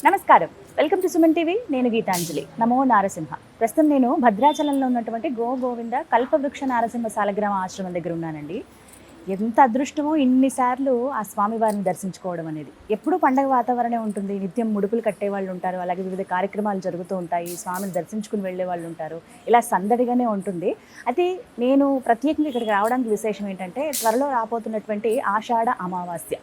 నమస్కారం, welcome to Suman TV. నేను గీతాంజలి. నమో నారసింహ. ప్రస్తుతం నేను భద్రాచలంలో ఉన్నటువంటి గోవింద కల్పవృక్ష నారసింహ సాలగ్రామ ఆశ్రమం దగ్గర ఉన్నానండి. ఎంత అదృష్టమో ఇన్నిసార్లు ఆ స్వామివారిని దర్శించుకోవడం అనేది. ఎప్పుడూ పండగ వాతావరణం ఉంటుంది, నిత్యం ముడుపులు కట్టేవాళ్ళు ఉంటారు, అలాగే వివిధ కార్యక్రమాలు జరుగుతూ ఉంటాయి, స్వామిని దర్శించుకుని వెళ్ళే వాళ్ళు ఉంటారు, ఇలా సందడిగానే ఉంటుంది. అయితే నేను ప్రత్యేకంగా ఇక్కడికి రావడానికి విశేషం ఏంటంటే, త్వరలో రాబోతున్నటువంటి ఆషాఢ అమావాస్య.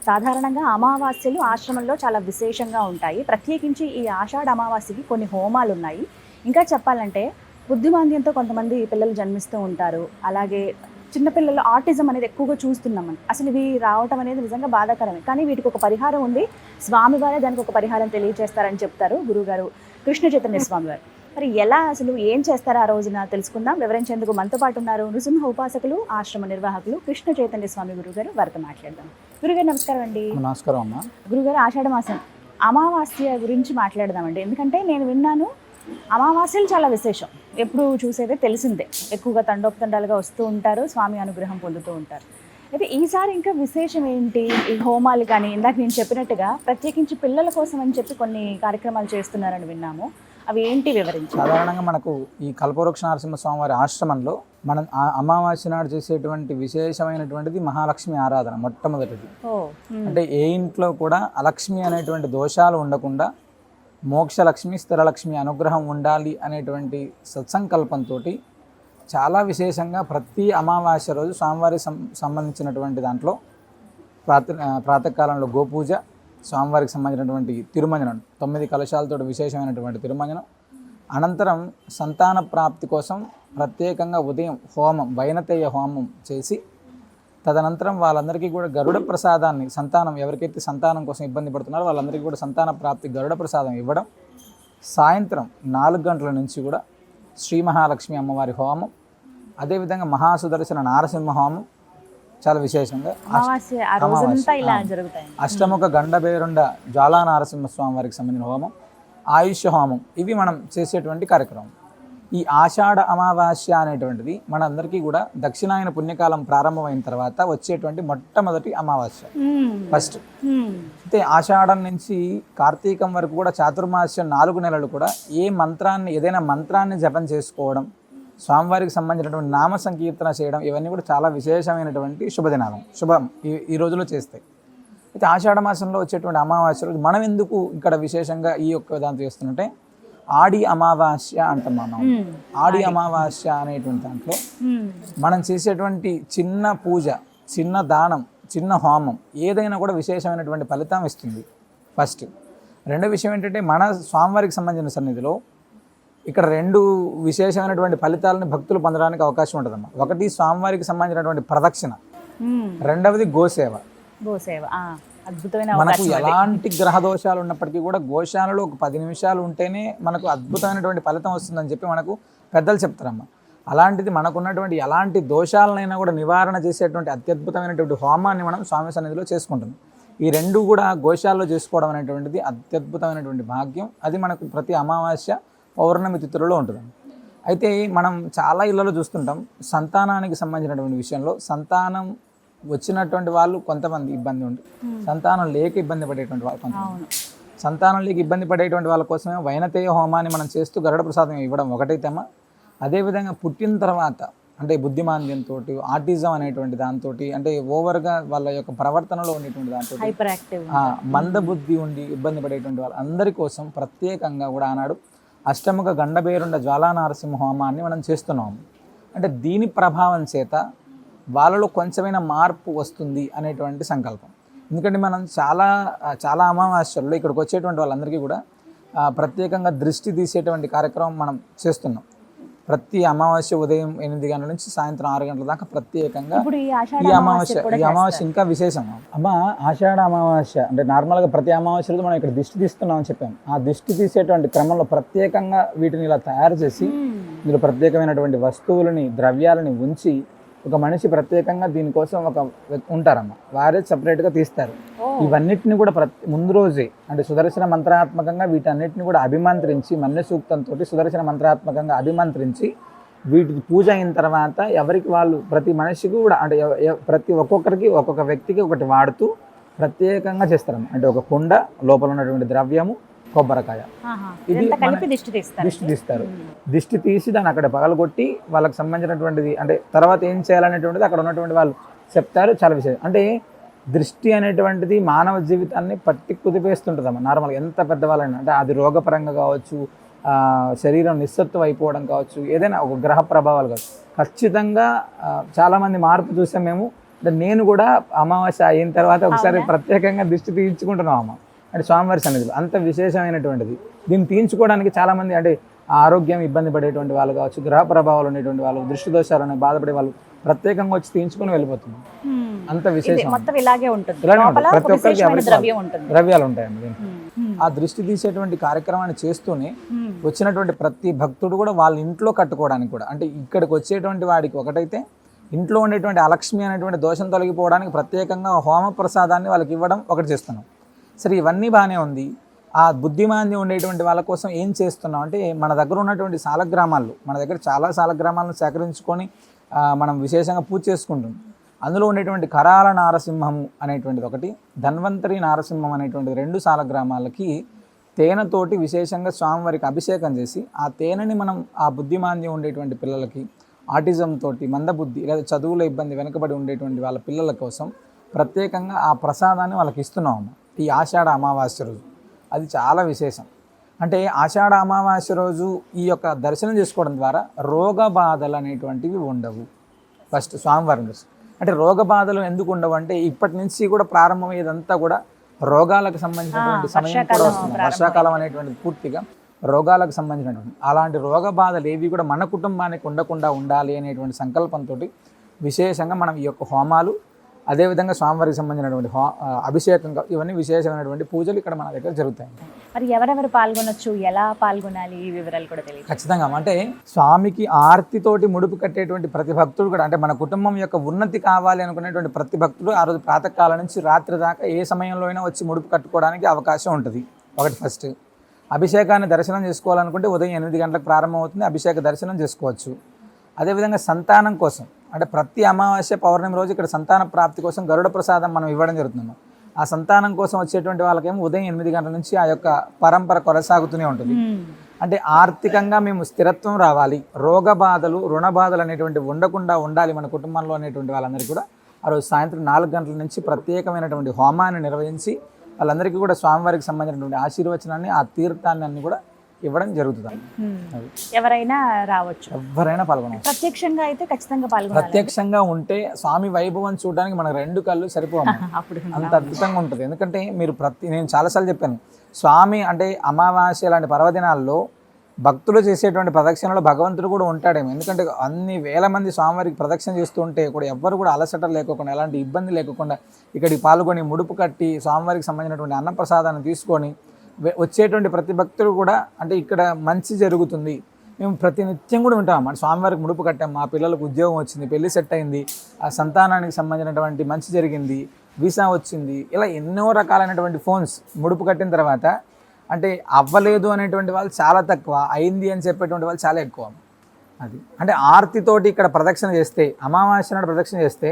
సాధారణంగా అమావాస్యలు ఆశ్రమంలో చాలా విశేషంగా ఉంటాయి. ప్రత్యేకించి ఈ ఆషాఢ అమావాస్యకి కొన్ని హోమాలు ఉన్నాయి. ఇంకా చెప్పాలంటే బుద్ధిమాంద్యంతో కొంతమంది పిల్లలు జన్మిస్తూ ఉంటారు. అలాగే చిన్నపిల్లలు ఆటిజం అనేది ఎక్కువగా చూస్తున్నాం మనం. అసలు ఇవి రావటం అనేది నిజంగా బాధాకరమే. కానీ వీటికి ఒక పరిహారం ఉంది. స్వామివారే దానికి ఒక పరిహారం తెలియజేస్తారని చెప్తారు గురువుగారు కృష్ణ చైతన్య స్వామివారు. మరి ఎలా, అసలు ఏం చేస్తారో ఆ రోజున తెలుసుకుందాం. వివరించేందుకు మనతో పాటు ఉన్నారు నృసింహ ఉపాసకులు, ఆశ్రమ నిర్వాహకులు కృష్ణ చైతన్య స్వామి గురుగారు. వారితో మాట్లాడదాం. గురుగారు నమస్కారం అండి. నమస్కారం అమ్మా. గురుగారు, ఆషాఢ మాసం అమావాస్య గురించి మాట్లాడదామండి. ఎందుకంటే నేను విన్నాను అమావాస్యలు చాలా విశేషం. ఎప్పుడు చూసేదే తెలిసిందే. ఎక్కువగా తండోపతండాలుగా వస్తూ ఉంటారు, స్వామి అనుగ్రహం పొందుతూ ఉంటారు. అయితే ఈసారి ఇంకా విశేషం ఏంటి? ఈ హోమాలు కానీ, ఇందాక నేను చెప్పినట్టుగా ప్రత్యేకించి పిల్లల కోసం అని చెప్పి కొన్ని కార్యక్రమాలు చేస్తున్నారని విన్నాము. అవి ఏంటి వివరించి? సాధారణంగా మనకు ఈ కల్పవృక్ష నరసింహస్వామి వారి ఆశ్రమంలో మనం అమావాస్య నాడు చేసేటువంటి విశేషమైనటువంటిది మహాలక్ష్మి ఆరాధన. మొట్టమొదటిది అంటే ఏ ఇంట్లో కూడా అలక్ష్మి అనేటువంటి దోషాలు ఉండకుండా మోక్షలక్ష్మి, స్థిరలక్ష్మి అనుగ్రహం ఉండాలి అనేటువంటి సత్సంకల్పంతో చాలా విశేషంగా ప్రతి అమావాస్య రోజు స్వామివారికి సంబంధించినటువంటి దాంట్లో ప్రాతకాలంలో గోపూజ, స్వామివారికి సంబంధించినటువంటి తిరుమంజనం, 9 కలశాలతో విశేషమైనటువంటి తిరుమంజనం, అనంతరం సంతాన ప్రాప్తి కోసం ప్రత్యేకంగా ఉదయం హోమం, వైనతేయ హోమం చేసి తదనంతరం వాళ్ళందరికీ కూడా గరుడ ప్రసాదాన్ని, సంతానం ఎవరికైతే సంతానం కోసం ఇబ్బంది పడుతున్నారో వాళ్ళందరికీ కూడా సంతాన ప్రాప్తి గరుడ ప్రసాదం ఇవ్వడం, సాయంత్రం 4 గంటల నుంచి కూడా శ్రీ మహాలక్ష్మి అమ్మవారి హోమం, అదేవిధంగా మహాసుదర్శన నారసింహ హోమం చాలా విశేషంగా, అష్టముఖ గండబేరుండ జ్వాలా నారసింహస్వామి వారికి సంబంధించిన హోమం, ఆయుష్ హోమం, ఇవి మనం చేసేటువంటి కార్యక్రమం. ఈ ఆషాఢ అమావాస్య అనేటువంటిది మనందరికీ కూడా దక్షిణాయన పుణ్యకాలం ప్రారంభమైన తర్వాత వచ్చేటువంటి మొట్టమొదటి అమావాస్య, ఫస్ట్. అయితే ఆషాఢం నుంచి కార్తీకం వరకు కూడా చాతుర్మాస్యం 4 నెలలు కూడా ఏదైనా మంత్రాన్ని జపం చేసుకోవడం, స్వామివారికి సంబంధించినటువంటి నామ సంకీర్తన చేయడం, ఇవన్నీ కూడా చాలా విశేషమైనటువంటి శుభం ఈ రోజులో చేస్తాయి. అయితే ఆషాఢ మాసంలో వచ్చేటువంటి అమావాస్య మనం ఎందుకు ఇక్కడ విశేషంగా ఈ యొక్క దాంతో చేస్తున్నట్టే, ఆడి అమావాస్య అంటాం మనం. ఆడి అమావాస్య అనేటువంటి దాంట్లో మనం చేసేటువంటి చిన్న పూజ, చిన్న దానం, చిన్న హోమం ఏదైనా కూడా విశేషమైనటువంటి ఫలితం ఇస్తుంది, ఫస్ట్. రెండో విషయం ఏంటంటే, మన స్వామివారికి సంబంధించిన సన్నిధిలో ఇక్కడ 2 విశేషమైనటువంటి ఫలితాలని భక్తులు పొందడానికి అవకాశం ఉంటుందమ్మా. ఒకటి స్వామివారికి సంబంధించినటువంటి ప్రదక్షిణ, రెండవది గోసేవ. మనకు ఎలాంటి గ్రహ దోషాలు ఉన్నప్పటికీ కూడా గోశాలలో ఒక 10 నిమిషాలు ఉంటేనే మనకు అద్భుతమైనటువంటి ఫలితం వస్తుందని చెప్పి మనకు పెద్దలు చెప్తారమ్మా. అలాంటిది మనకున్నటువంటి ఎలాంటి దోషాలనైనా కూడా నివారణ చేసేటువంటి అత్యద్భుతమైనటువంటి హోమాన్ని మనం స్వామి సన్నిధిలో చేసుకుంటాం. ఈ 2 కూడా గోశాలలో చేసుకోవడం అనేటువంటిది అత్యద్భుతమైనటువంటి భాగ్యం. అది మనకు ప్రతి అమావాస్య పౌర్ణమి తిథులలో ఉంటుంది. అయితే మనం చాలా ఇళ్లలో చూస్తుంటాం, సంతానానికి సంబంధించినటువంటి విషయంలో సంతానం వచ్చినటువంటి వాళ్ళు కొంతమంది ఇబ్బంది ఉంది, సంతానం లేక ఇబ్బంది పడేటువంటి వాళ్ళు కొంతమంది. సంతానం లేక ఇబ్బంది పడేటువంటి వాళ్ళ కోసమే వైనతేయ హోమాన్ని మనం చేస్తూ గరుడ ప్రసాదం ఇవ్వడం ఒకటైతేమా, అదేవిధంగా పుట్టిన తర్వాత అంటే బుద్ధిమాంద్యంతో, ఆటిజం అనేటువంటి దాంతో, అంటే ఓవర్గా వాళ్ళ యొక్క ప్రవర్తనలో ఉండేటువంటి దాంతో, మందబుద్ధి ఉండి ఇబ్బంది పడేటువంటి వాళ్ళు అందరి కోసం ప్రత్యేకంగా కూడా ఆనాడు అష్టముఖ గండబేరుండ జ్వాలా నారసింహ హోమాన్ని మనం చేస్తున్నాము. అంటే దీని ప్రభావం చేత వాళ్ళలో కొంచెమైనా మార్పు వస్తుంది అనేటువంటి సంకల్పం. ఎందుకంటే మనం చాలా అమావాస్యల్లో ఇక్కడికి వచ్చేటువంటి వాళ్ళందరికీ కూడా ప్రత్యేకంగా దృష్టి తీసేటువంటి కార్యక్రమం మనం చేస్తున్నాం. ప్రతి అమావాస్య ఉదయం 8 గంటల నుంచి సాయంత్రం 6 గంటల దాకా ప్రత్యేకంగా ఈ అమావాస్య ఇంకా విశేషం అమ్మా. ఆషాఢ అమావాస్య అంటే నార్మల్గా ప్రతి అమావాస్యలో మనం ఇక్కడ దిష్టి తీస్తున్నామని చెప్పాము. ఆ దిష్టి తీసేటువంటి క్రమంలో ప్రత్యేకంగా వీటిని ఇలా తయారు చేసి ఇందులో ప్రత్యేకమైనటువంటి వస్తువులని, ద్రవ్యాలని ఉంచి ఒక మనిషి ప్రత్యేకంగా దీనికోసం ఉంటారమ్మ, వారే సపరేట్గా తీస్తారు. ఇవన్నిటిని కూడా ముందు రోజే అంటే సుదర్శన మంత్రాత్మకంగా వీటన్నిటిని కూడా అభిమంత్రించి, మన్య సూక్తంతో సుదర్శన మంత్రాత్మకంగా అభిమంత్రించి వీటి పూజ అయిన తర్వాత ఎవరికి వాళ్ళు ప్రతి మనిషికి కూడా అంటే ఒక్కొక్కరికి ఒక్కొక్క వ్యక్తికి ఒకటి వాడుతూ ప్రత్యేకంగా చేస్తారమ్మ. అంటే ఒక కుండ లోపల ఉన్నటువంటి ద్రవ్యము, కొబ్బరికాయ. ఇది ఇదంతా కలిపి దిష్టి తీస్తారు. దిష్టి తీస్తారు. దిష్టి తీసి దాన్ని అక్కడ పగలగొట్టి వాళ్ళకి సంబంధించినటువంటిది అంటే తర్వాత ఏం చేయాలనేటువంటిది అక్కడ ఉన్నటువంటి వాళ్ళు చెప్తారు. చాలా విషయం అంటే దృష్టి అనేటువంటిది మానవ జీవితాన్ని పట్టి కుదిపేస్తుంటుందమ్మా. నార్మల్గా ఎంత పెద్దవాళ్ళైనా అంటే అది రోగపరంగా కావచ్చు, శరీరం నిస్సత్వం అయిపోవడం కావచ్చు, ఏదైనా ఒక గ్రహ ప్రభావాలు కావచ్చు, ఖచ్చితంగా చాలామంది మార్పు చూసాం మేము. అంటే నేను కూడా అమావాస్య అయిన తర్వాత ఒకసారి ప్రత్యేకంగా దృష్టి తీయించుకుంటున్నాం అమ్మ. అంటే స్వామివారి సన్నిధిలో అంత విశేషమైనటువంటిది. దీన్ని తీయించుకోవడానికి చాలామంది అంటే ఆరోగ్యం ఇబ్బంది పడేటువంటి వాళ్ళు కావచ్చు, గ్రహ ప్రభావాలు ఉండేటువంటి వాళ్ళు, దృష్టి దోషాలను బాధపడే వాళ్ళు ప్రత్యేకంగా వచ్చి తీయించుకొని వెళ్ళిపోతున్నారు. అంత విశేషం మొత్తం ఇలాగే ఉంటుంది. ఇలానే ఉంటుంది. ప్రతి ఒక్కరికి ద్రవ్యం ఉంటుంది. ద్రవ్యాలు ఉంటాయండి. ఆ దృష్టి తీసేటువంటి కార్యక్రమాన్ని చేస్తూనే వచ్చినటువంటి ప్రతి భక్తుడు కూడా వాళ్ళ ఇంట్లో కట్టుకోవడానికి కూడా అంటే ఇక్కడికి వచ్చేటువంటి వాడికి ఒకటైతే ఇంట్లో ఉండేటువంటి అలక్ష్మి అనేటువంటి దోషం తొలగిపోవడానికి ప్రత్యేకంగా హోమ ప్రసాదాన్ని వాళ్ళకి ఇవ్వడం ఒకటి చేస్తున్నాం. సరే, ఇవన్నీ బాగానే ఉంది. ఆ బుద్ధిమాంద్యం ఉండేటువంటి వాళ్ళ కోసం ఏం చేస్తున్నాం అంటే మన దగ్గర ఉన్నటువంటి సాలగ్రామాలు, మన దగ్గర చాలా సాలగ్రామాలను సేకరించుకొని మనం విశేషంగా పూజ చేసుకుంటాం. అందులో ఉండేటువంటి కరాల నారసింహము అనేటువంటిది ఒకటి, ధన్వంతరి నారసింహం అనేటువంటి 2 సాలగ్రామాలకి తేనెతోటి విశేషంగా స్వామివారికి అభిషేకం చేసి ఆ తేనెని మనం ఆ బుద్ధిమాంద్యం ఉండేటువంటి పిల్లలకి, ఆటిజం తోటి మందబుద్ధి లేదా చదువులో ఇబ్బంది వెనుకబడి ఉండేటువంటి వాళ్ళ పిల్లల కోసం ప్రత్యేకంగా ఆ ప్రసాదాన్ని వాళ్ళకి ఇస్తున్నాము ఈ ఆషాఢ అమావాస్య రోజు. అది చాలా విశేషం. అంటే ఆషాఢ అమావాస్య రోజు ఈ యొక్క దర్శనం చేసుకోవడం ద్వారా రోగ బాధలు అనేటువంటివి ఉండవు. ఫస్ట్ స్వామివారిని దర్శనం అంటే రోగ బాధలు ఎందుకు ఉండవు అంటే ఇప్పటి నుంచి కూడా ప్రారంభమయ్యేదంతా కూడా రోగాలకు సంబంధించినటువంటి సమయం కూడా వస్తుంది. వర్షాకాలం అనేటువంటిది పూర్తిగా రోగాలకు సంబంధించినటువంటి అలాంటి రోగ బాధలు ఏవి కూడా మన కుటుంబానికి ఉండకుండా ఉండాలి అనేటువంటి సంకల్పంతో విశేషంగా మనం ఈ యొక్క హోమాలు, అదేవిధంగా స్వామివారికి సంబంధించినటువంటి అభిషేకం, ఇవన్నీ విశేషమైనటువంటి పూజలు ఇక్కడ మన దగ్గర జరుగుతాయి. మరి ఎవరెవరు పాల్గొనొచ్చు, ఎలా పాల్గొనాలి, ఈ వివరాలు కూడా తెలియదు. ఖచ్చితంగా అంటే స్వామికి ఆర్తితోటి ముడుపు కట్టేటువంటి ప్రతి భక్తుడు కూడా అంటే మన కుటుంబం యొక్క ఉన్నతి కావాలి అనుకునేటువంటి ప్రతి భక్తుడు ఆ రోజు ప్రాతకాలం నుంచి రాత్రి దాకా ఏ సమయంలో అయినా వచ్చి ముడుపు కట్టుకోవడానికి అవకాశం ఉంటుంది. ఒకటి ఫస్ట్. అభిషేకాన్ని దర్శనం చేసుకోవాలనుకుంటే ఉదయం 8 గంటలకు ప్రారంభమవుతుంది, అభిషేక దర్శనం చేసుకోవచ్చు. అదేవిధంగా సంతానం కోసం అంటే ప్రతి అమావాస్య పౌర్ణమి రోజు ఇక్కడ సంతాన ప్రాప్తి కోసం గరుడ ప్రసాదం మనం ఇవ్వడం జరుగుతుంది. ఆ సంతానం కోసం వచ్చేటువంటి వాళ్ళకేమో ఉదయం 8 గంటల నుంచి ఆ యొక్క పరంపర కొనసాగుతూనే ఉంటుంది. అంటే ఆర్థికంగా మేము స్థిరత్వం రావాలి, రోగ బాధలు, రుణ బాధలు అనేటువంటి ఉండకుండా ఉండాలి మన కుటుంబంలో అనేటువంటి వాళ్ళందరికీ కూడా ఆ రోజు సాయంత్రం 4 గంటల నుంచి ప్రత్యేకమైనటువంటి హోమాన్ని నిర్వహించి వాళ్ళందరికీ కూడా స్వామివారికి సంబంధించినటువంటి ఆశీర్వచనాన్ని, ఆ తీర్థాన్ని అన్ని కూడా ఇవ్వడం జరుగుతుంది. ఎవరైనా రావచ్చు, ఎవరైనా పాల్గొనవచ్చు. ప్రత్యక్షంగా అయితే ఖచ్చితంగా పాల్గొనాలి. ప్రత్యక్షంగా ఉంటే స్వామి వైభవం చూడడానికి మనకు 2 కళ్ళు సరిపోవాలి, అంత అద్భుతంగా ఉంటుంది. ఎందుకంటే మీరు నేను చాలాసార్లు చెప్పాను, స్వామి అంటే అమావాస్య లాంటి పర్వదినాల్లో భక్తులు చేసేటువంటి ప్రదక్షిణలో భగవంతుడు కూడా ఉంటాడేమో. ఎందుకంటే అన్ని వేల మంది స్వామివారికి ప్రదక్షిణ చేస్తూ ఉంటే కూడా ఎవ్వరు కూడా అలసట లేకుండా, ఎలాంటి ఇబ్బంది లేకుండా ఇక్కడికి పాల్గొని ముడుపు కట్టి స్వామివారికి సంబంధించినటువంటి అన్నప్రసాదాన్ని తీసుకొని వచ్చేటువంటి ప్రతి భక్తుడు కూడా అంటే ఇక్కడ మంచి జరుగుతుంది. మేము ప్రతినిత్యం కూడా వింటాం, మన స్వామివారికి ముడుపు కట్టాం, మా పిల్లలకు ఉద్యోగం వచ్చింది, పెళ్లి సెట్ అయింది, ఆ సంతానానికి సంబంధించినటువంటి మంచి జరిగింది, వీసా వచ్చింది, ఇలా ఎన్నో రకాలైనటువంటి ఫోన్స్ ముడుపు కట్టిన తర్వాత అంటే అవ్వలేదు అనేటువంటి వాళ్ళు చాలా తక్కువ, అయింది అని చెప్పేటువంటి వాళ్ళు చాలా ఎక్కువ. అది అంటే ఆర్తితోటి ఇక్కడ ప్రదక్షిణ చేస్తే, అమావాస్య నాడు ప్రదక్షిణ చేస్తే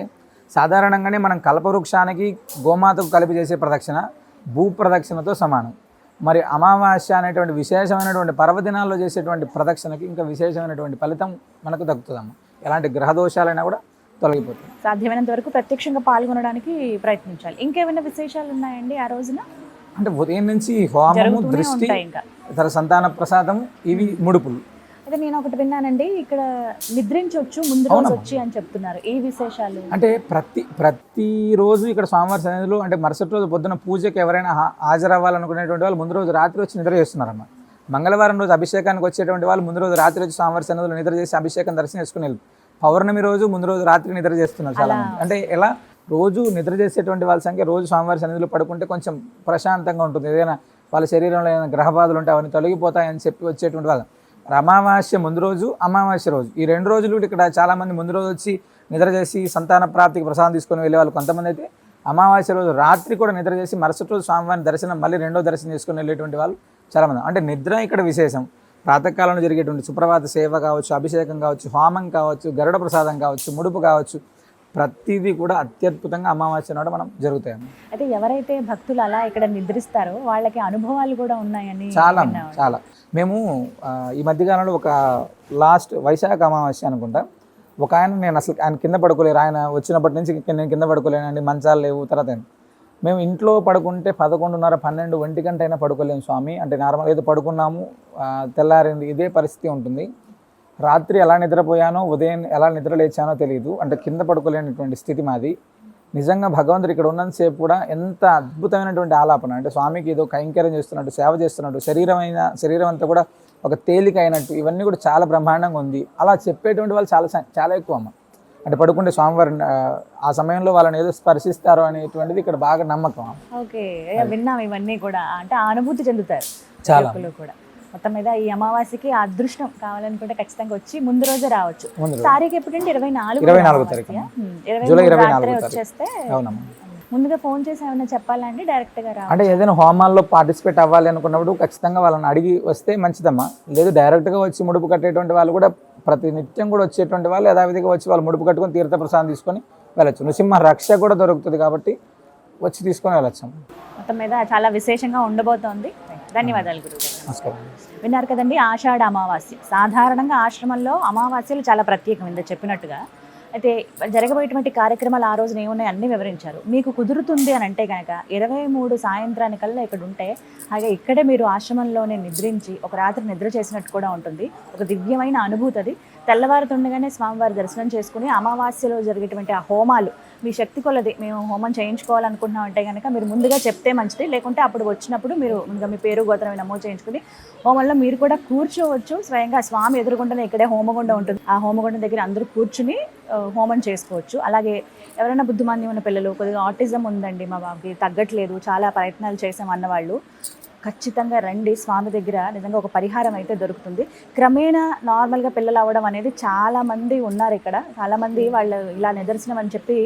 సాధారణంగానే మనం కల్పవృక్షానికి గోమాతకు కలిపి చేసే ప్రదక్షిణ భూ ప్రదక్షిణతో సమానం. మరి అమావాస్య అనేటువంటి విశేషమైనటువంటి పర్వదినాల్లో చేసేటువంటి ప్రదక్షిణకి ఇంకా విశేషమైనటువంటి ఫలితం మనకు దక్కుతుందమ్మ. ఎలాంటి గ్రహదోషాలైనా కూడా తొలగిపోతుంది. సాధ్యమైనంత వరకు ప్రత్యక్షంగా పాల్గొనడానికి ప్రయత్నించాలి. ఇంకేమైనా విశేషాలు ఉన్నాయండి ఆ రోజున? అంటే ఉదయం నుంచి హోమము, దృష్టి, ఇతర సంతాన ప్రసాదం, ఇవి ముడుపులు. అయితే నేను ఒకటి విన్నానండి, ఇక్కడ నిద్రించవచ్చు ముందు రోజు వచ్చి అని చెప్తున్నారు. ఏ విశేషాలు అంటే ప్రతిరోజు ఇక్కడ స్వామివారి సన్నిధిలో అంటే మరుసటి రోజు పొద్దున పూజకి ఎవరైనా హాజరవ్వాలనుకునేటువంటి వాళ్ళు ముందు రోజు రాత్రి వచ్చి నిద్ర చేస్తున్నారమ్మ. మంగళవారం రోజు అభిషేకానికి వచ్చేటువంటి వాళ్ళు ముందు రోజు రాత్రి వచ్చి స్వామివారి సన్నిధిలో నిద్ర చేసి అభిషేకం దర్శనం చేసుకుని వెళ్ళి పౌర్ణమి రోజు ముందు రోజు రాత్రి నిద్ర చేస్తున్నారు చాలా మంది. అంటే ఎలా రోజు నిద్ర చేసేటువంటి వాళ్ళ సంఖ్య రోజు స్వామివారి సన్నిధిలో పడుకుంటే కొంచెం ప్రశాంతంగా ఉంటుంది. ఏదైనా వాళ్ళ శరీరంలో ఏదైనా గ్రహ బాధలు ఉంటే అవన్నీ తొలగిపోతాయని చెప్పి వచ్చేటువంటి వాళ్ళు అమావాస్య ముందు రోజు, అమావాస్య రోజు, ఈ 2 రోజులు ఇక్కడ చాలామంది ముందు రోజు వచ్చి నిద్ర చేసి సంతాన ప్రాప్తికి ప్రసాదం తీసుకొని వెళ్ళే వాళ్ళు కొంతమంది అయితే అమావాస్య రోజు రాత్రి కూడా నిద్ర చేసి మరుసటి రోజు స్వామివారిని దర్శనం మళ్ళీ 2వ దర్శనం చేసుకొని వెళ్ళేటువంటి వాళ్ళు చాలామంది. అంటే నిద్ర ఇక్కడ విశేషం. ప్రాతకాలంలో జరిగేటువంటి సుప్రభాత సేవ కావచ్చు, అభిషేకం కావచ్చు, హోమం కావచ్చు, గరుడ ప్రసాదం కావచ్చు, ముడుపు కావచ్చు, ప్రతిదీ కూడా అత్యద్భుతంగా అమావాస్య నాడు మనం జరుగుతాయమ్మా. అయితే ఎవరైతే భక్తులు అలా ఇక్కడ నిద్రిస్తారో వాళ్ళకి అనుభవాలు కూడా ఉన్నాయని చాలా విన్నాను. చాలా మేము ఈ మధ్యకాలంలో ఒక లాస్ట్ వైశాఖ అమావాస్య అనుకుంటా, ఒక ఆయన, నేను అసలు ఆయన కింద పడుకోలేరు, ఆయన వచ్చినప్పటి నుంచి నేను కింద పడుకోలేనండి, మంచాలు లేవు. తర్వాత మేము ఇంట్లో పడుకుంటే 11:30, 12, 1 గంట అయినా పడుకోలేము స్వామి అంటే, నార్మల్ ఏదో పడుకున్నాము తెల్లారింది, ఇదే పరిస్థితి ఉంటుంది. రాత్రి ఎలా నిద్రపోయానో ఉదయం ఎలా నిద్ర లేచానో తెలియదు, అంటే కింద పడుకోలేనటువంటి స్థితి మాది. నిజంగా భగవంతుడు ఇక్కడ ఉన్నంతసేపు కూడా ఎంత అద్భుతమైనటువంటి ఆలాపన, అంటే స్వామికి ఏదో కైంకర్యం చేస్తున్నట్టు, సేవ చేస్తున్నట్టు, శరీరం అంతా కూడా ఒక తేలిక అయినట్టు, ఇవన్నీ కూడా చాలా బ్రహ్మాండంగా ఉంది. అలా చెప్పేటువంటి వాళ్ళు చాలా ఎక్కువ అమ్మ. అంటే పడుకుంటే స్వామివారు ఆ సమయంలో వాళ్ళని ఏదో స్పర్శిస్తారు అనేటువంటిది ఇక్కడ బాగా నమ్మకం. ఓకే, విన్నాం ఇవన్నీ కూడా, అంటే ఆ అనుభూతి చెందుతారు చాలా కూడా. మొత్తం మీద ఈ అమావాస్యకి ఆ అదృష్టం కావాలనుకుంటే ఖచ్చితంగా వచ్చి ముందు రోజే రావచ్చు. తారీఖు ఎప్పుడంటే 24వ తారీఖు, జూలై 24వ వచ్చేస్తే. అవునమ్మా. ముందుగా ఫోన్ చేసి ఏమైనా చెప్పాలండి, డైరెక్ట్ గా అంటే ఏదైనా హోమాల్లో పార్టిసిపేట్ అవ్వాలి అనుకున్నప్పుడు ఖచ్చితంగా వాళ్ళని అడిగి వస్తే మంచిదమ్మా. లేదు డైరెక్ట్గా వచ్చి ముడుపు కట్టేటువంటి వాళ్ళు కూడా ప్రతి నిత్యం కూడా వచ్చేటువంటి వాళ్ళు యథావిధిగా వచ్చి వాళ్ళు ముడుపు కట్టుకొని తీర్థప్రసాదం తీసుకొని వెళ్ళచ్చు. నృసింహ రక్ష కూడా దొరుకుతుంది కాబట్టి వచ్చి తీసుకొని వెళ్ళచ్చు. మొత్తం మీద చాలా విశేషంగా ఉండబోతోంది. ధన్యవాదాలు గురువు. నమస్కారం. విన్నారు కదండి, ఆషాఢ అమావాస్య. సాధారణంగా ఆశ్రమంలో అమావాస్యలు చాలా ప్రత్యేకం ఇంత చెప్పినట్టుగా. అయితే జరగబోయేటువంటి కార్యక్రమాలు ఆ రోజున ఏమున్నాయి అన్నీ వివరించారు. మీకు కుదురుతుంది అని అంటే కనుక 23 సాయంత్రానికల్లా ఇక్కడ ఉంటే, అలాగే ఇక్కడే మీరు ఆశ్రమంలోనే నిద్రించి ఒక రాత్రి నిద్ర చేసినట్టు కూడా ఉంటుంది. ఒక దివ్యమైన అనుభూతి అది. తెల్లవారుతుండగానే స్వామివారి దర్శనం చేసుకుని అమావాస్యలో జరిగేటువంటి ఆ హోమాలు మీ శక్తి కొలది మేము హోమం చేయించుకోవాలనుకుంటున్నాం అంటే కనుక మీరు ముందుగా చెప్తే మంచిది. లేకుంటే అప్పుడు వచ్చినప్పుడు మీరు ముందుగా మీ పేరు గోత్రం నమోదు చేయించుకుని హోమంలో మీరు కూడా కూర్చోవచ్చు. స్వయంగా స్వామి ఎదురుగుండనే ఇక్కడే హోమగుండం ఉంటుంది. ఆ హోమగుండం దగ్గర అందరూ కూర్చుని హోమం చేసుకోవచ్చు. అలాగే ఎవరైనా బుద్ధిమాంద్యం ఉన్న పిల్లలు, కొద్దిగా ఆటిజం ఉందండి మా బాబుకి, తగ్గట్లేదు, చాలా ప్రయత్నాలు చేసాం అన్నవాళ్ళు ఖచ్చితంగా రండి. స్వామి దగ్గర నిజంగా ఒక పరిహారం అయితే దొరుకుతుంది. క్రమేణా నార్మల్గా పిల్లలు అవ్వడం అనేది చాలామంది ఉన్నారు ఇక్కడ. చాలామంది వాళ్ళు ఇలా నిదర్శనం అని చెప్పి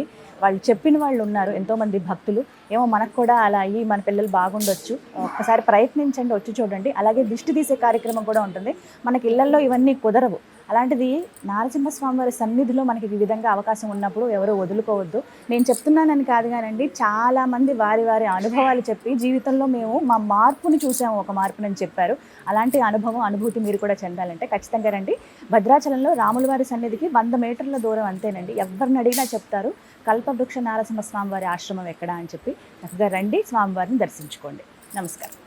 వాళ్ళు చెప్పిన వాళ్ళు ఉన్నారు, ఎంతోమంది భక్తులు. ఏమో మనకు కూడా అలా అయ్యి మన పిల్లలు బాగుండొచ్చు. ఒక్కసారి ప్రయత్నించండి, వచ్చి చూడండి. అలాగే దిష్టి తీసే కార్యక్రమం కూడా ఉంటుంది. మనకి ఇళ్లల్లో ఇవన్నీ కుదరవు. అలాంటిది నారసింహస్వామి వారి సన్నిధిలో మనకి ఈ విధంగా అవకాశం ఉన్నప్పుడు ఎవరో వదులుకోవద్దు. నేను చెప్తున్నానని కాదు కానండి, చాలామంది వారి వారి అనుభవాలు చెప్పి జీవితంలో మేము మా మార్పుని చూసాము, ఒక మార్పునని చెప్పారు. అలాంటి అనుభూతి మీరు కూడా చెందాలంటే ఖచ్చితంగా రండి. భద్రాచలంలో రాముల వారి సన్నిధికి 100 మీటర్ల దూరం అంతేనండి. ఎవరిని అడిగినా చెప్తారు కల్పవృక్ష నారసింహస్వామి వారి ఆశ్రమం ఎక్కడ అని చెప్పి. చక్కగా రండి, స్వామివారిని దర్శించుకోండి. నమస్కారం.